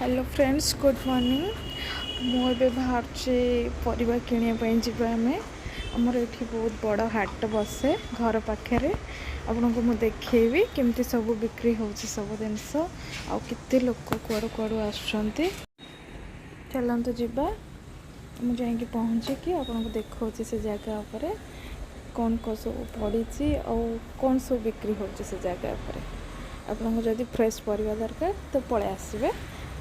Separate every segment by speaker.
Speaker 1: Hello friends, good morning. मुझे बाहर परिवा किणापी जावा आमर ये बहुत बड़ हाट बसे घर पाखे। आपन को मुझे देखी केमती सब बिक्री हो सब जिनस आते लोक कुआड़ू कुआड़ू आसुँच। चलतु जावा मुझे जा पहुँचिकी आपको देखा से जगह पर कौन कौन सब पड़ी कौन सब बिक्री हो जगह पर। आपको जदि फ्रेश परिवा दरकार तो पलि आसबे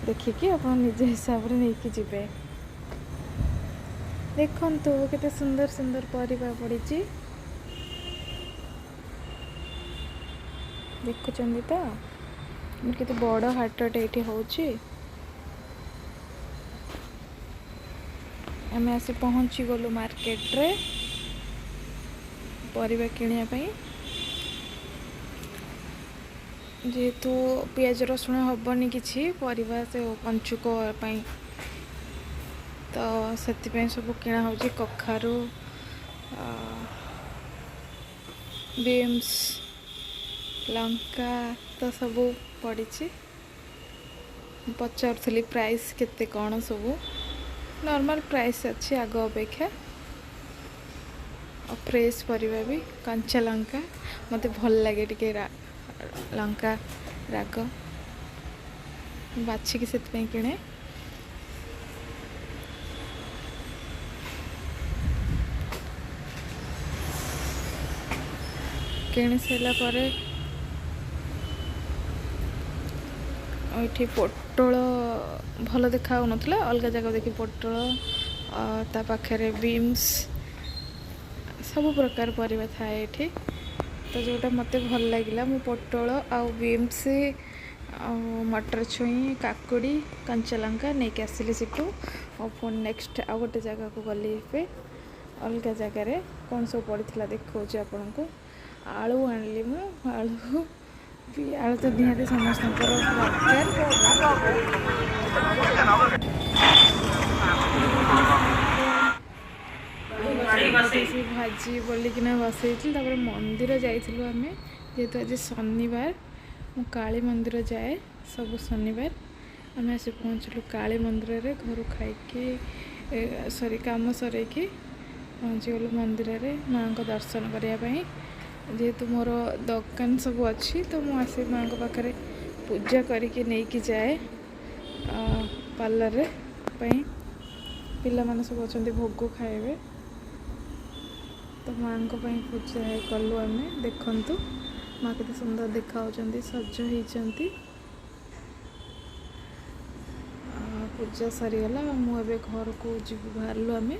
Speaker 1: देखिकी आप निज हिसाब से नहीं कि जीवे। देखंतु केते सुंदर सुंदर परिवा पड़ी देखुं तो केते बड़ हाटटे ये होची। आम आसी पहुँची गलु मार्केट रे परिवा किनिया पई। जेहेतु पियाज रसुण हेनी कि परिवा से पंचुक तो से सब किणा हो कखारू बीन्स लंका तो सब पड़ी। पचारूली प्राइस केते कौन सब नॉर्मल प्राइस अच्छी आग अपेक्षा। और फ्रेश परिवा भी कंचा लंका मते भल लगे टिके लंका राग बाछिकी से किणे। किणी सारा पर ये पोटल भल देखा ना अलग जगह देखी पोटल ता पाखे बीन्स सब प्रकार परिवा थाए ये। तो जोटा मत भल लगे मु पोटल आउ बीन्स मटर छुई काकुड़ी कंचा लंका नहीं कि आसिली सीटू। और पुणी नेक्स्ट आउ गोटे जगह को गली पे अलग जगार कौन सब पड़ा देखा आपन को। आलू आनली मु आलू भी आलू तो निहाती समस्त भाजी बोलिकिना बसई। मंदिर जाइलु आम जेहेतु आज शनिवार मु काली मंदिर जाए सब शनिवार। आम आसी पहुँचलु काली मंदिर रे घर खाई सरी काम सरईकी पहुँची गलु मंदिर रे माँ को दर्शन करने। जेहेतु मोर दुकान सब अच्छी तो मुझे आसी माँ को पाखे पूजा करके नहीं कि जाए पार्लर रे पिला माने सब अच्छा भोग खाइबे। तो माँ को पूजा कलु आम देखु माँ के सुंदर देखा सज होती। पूजा सरीगला मुझे घर को जीव बाहरलु आम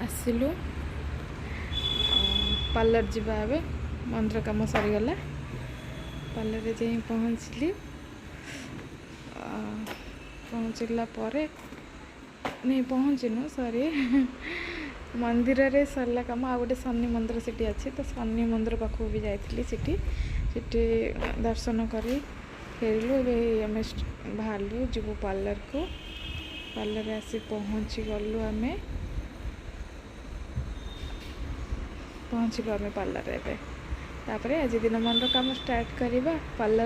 Speaker 1: आसिलु पार्लर जावा ए मंदिर कम सरीगला पार्लर जा पहुँचली। पहुँचला नहीं पहुँचनु सॉरी मंदिर रे सरला कम आ गोटे शनि मंदिर सिटी अच्छी तो शनि मंदिर पाखु भी जाइली सिटी दर्शन करी फेरलु। आम बाहरलु जीवु पार्लर को पार्लर आसी पहुँची गलु आम पहुँचलु आम पार्लर। आज दिन मन काम स्टार्ट करवा पार्लर।